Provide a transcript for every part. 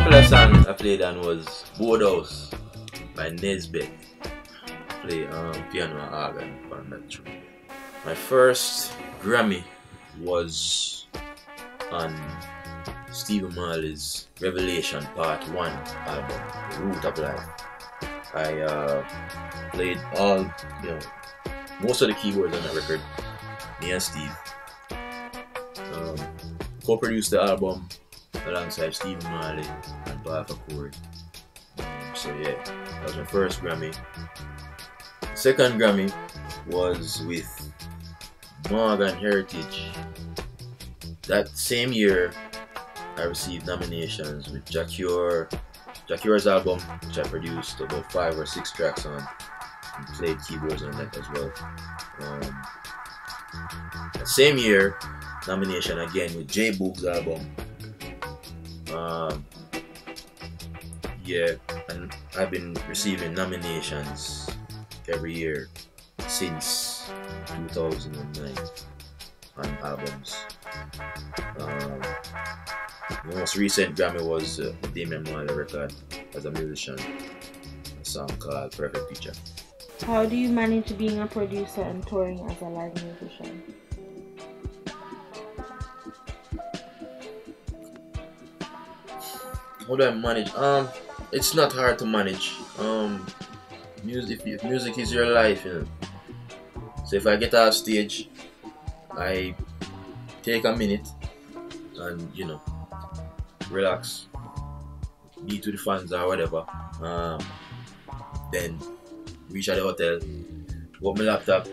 popular song I played on was Boardhouse by Nesbeth. Play piano and organ on that tune. My first Grammy was on Stephen Marley's Revelation Part 1 album, The Root of Life. I played all, most of the keyboards on that record, me and Steve. Co-produced the album alongside Stephen Marley and Bob Accord. So yeah, that was my first Grammy. Second Grammy was with Morgan Heritage. That same year, I received nominations with Jacure's album, which I produced about 5 or 6 tracks on, and played keyboards on that as well. That same year, nomination again with J Boog's album. Yeah, and I've been receiving nominations every year since 2009 on albums. The most recent Grammy was the Damian Marley record as a musician, a song called Perfect Picture. How do you manage being a producer and touring as a live musician? How do I manage? It's not hard to manage. Music, if music is your life, So if I get off stage, I take a minute and relax, be to the fans or whatever. Then reach at the hotel, open my laptop,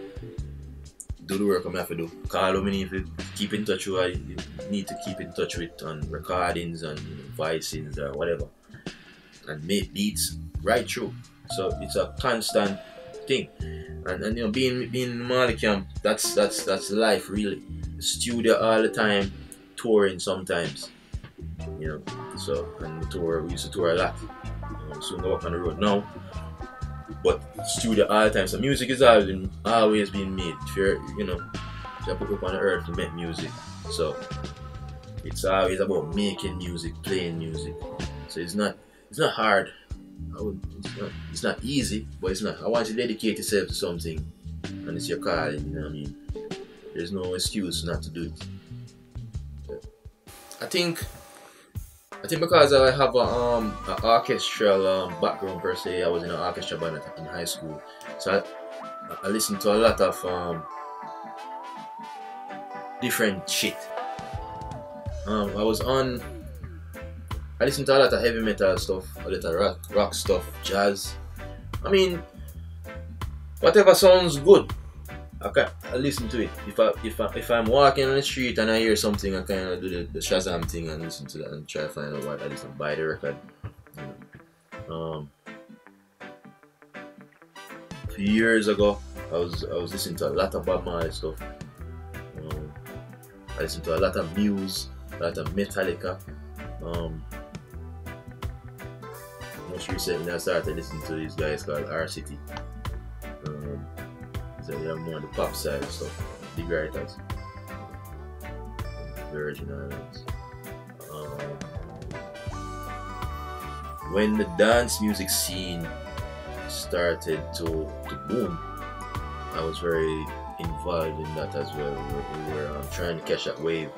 do the work I have to do. Call who I need to keep in touch with, I need to keep in touch with on recordings and voicings or whatever, and make beats right through. So it's a constant thing, and being in Marley camp, that's life really. Studio all the time, touring sometimes, So and we used to tour a lot. Soon go up on the road now, but studio all the time. So music is always being made. If you're put up on the earth to make music, so it's always about making music, playing music. So it's not hard. It's not easy, but it's not. I want you to dedicate yourself to something, and it's your calling. You know what I mean? There's no excuse not to do it. I think because I have an orchestral background per se. I was in an orchestra band in high school, so I listened to a lot of different shit. I listened to a lot of heavy metal stuff, a lot of rock stuff, jazz. I mean, whatever sounds good, I listen to it. If I'm walking on the street and I hear something, I kind of do the Shazam thing and listen to that and try to find out what I listen. Buy the record. A few years ago, I was listening to a lot of Bob Marley stuff. I listened to a lot of Muse, a lot of Metallica. Most recently, I started listening to these guys called R-City. So they're more on the pop side of stuff, big writers, Virgin Islands. When the dance music scene started to boom, I was very involved in that as well. We were trying to catch that wave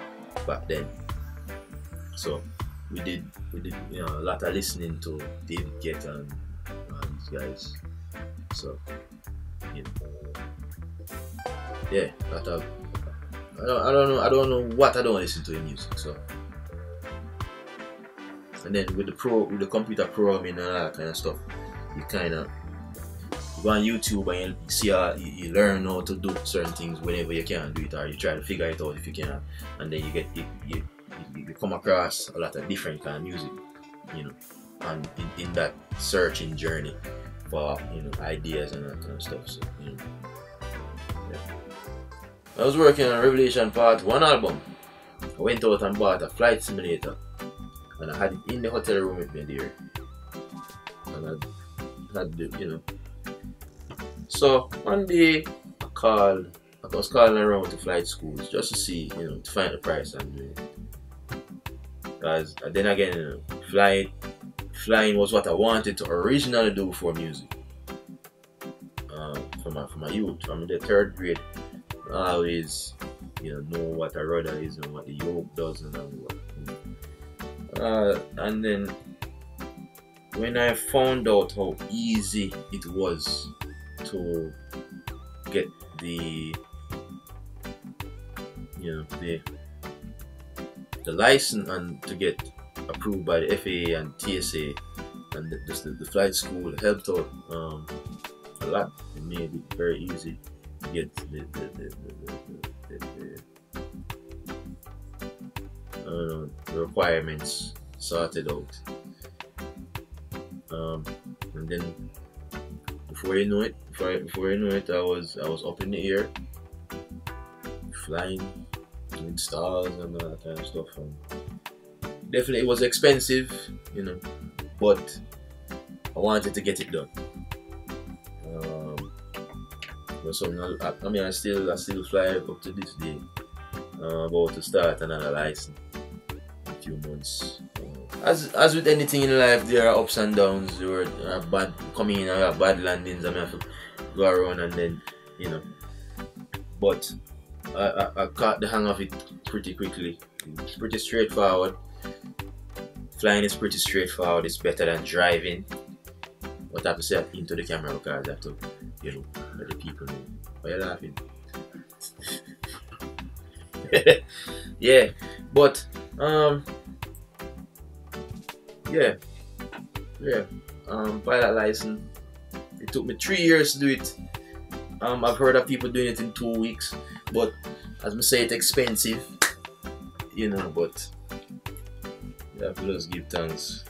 back then. So we did a lot of listening to David Guetta and these guys. So yeah, I don't know what I don't listen to in music. So, and then with the computer programming and all that kind of stuff, you go on YouTube and you see you learn how to do certain things whenever you can do it, or you try to figure it out if you can, and then you come across a lot of different kind of music, and in that searching journey for ideas and that kind of stuff. So yeah. I was working on Revelation Part 1 album. I went out and bought a flight simulator, and I had it in the hotel room with me there, and I had the, So one day I was calling around to flight schools just to see, to find the price and do it. Because then again, Flying was what I wanted to originally do for music. From my youth, from the 3rd grade, I always, know what a rudder is and what the yoke does and all that. And then when I found out how easy it was to get the license and to get approved by the FAA and TSA, and the flight school helped out a lot. It made it very easy to get the requirements sorted out. And then before you know it, I was up in the air, flying, doing stars and all that kind of stuff. And definitely it was expensive, but I wanted to get it done. So I still fly up to this day. About to start another license in a few months. As with anything in life, there are ups and downs. There are bad coming in, there are bad landings. I have to go around and then, But I caught the hang of it pretty quickly. It's pretty straightforward. Flying is pretty straightforward. It's better than driving. But I have to say that into the camera because I have to, let the people know. Why are you laughing? Yeah, but pilot license. It took me 3 years to do it. I've heard of people doing it in 2 weeks, but as I say, it's expensive, but you have to just give thanks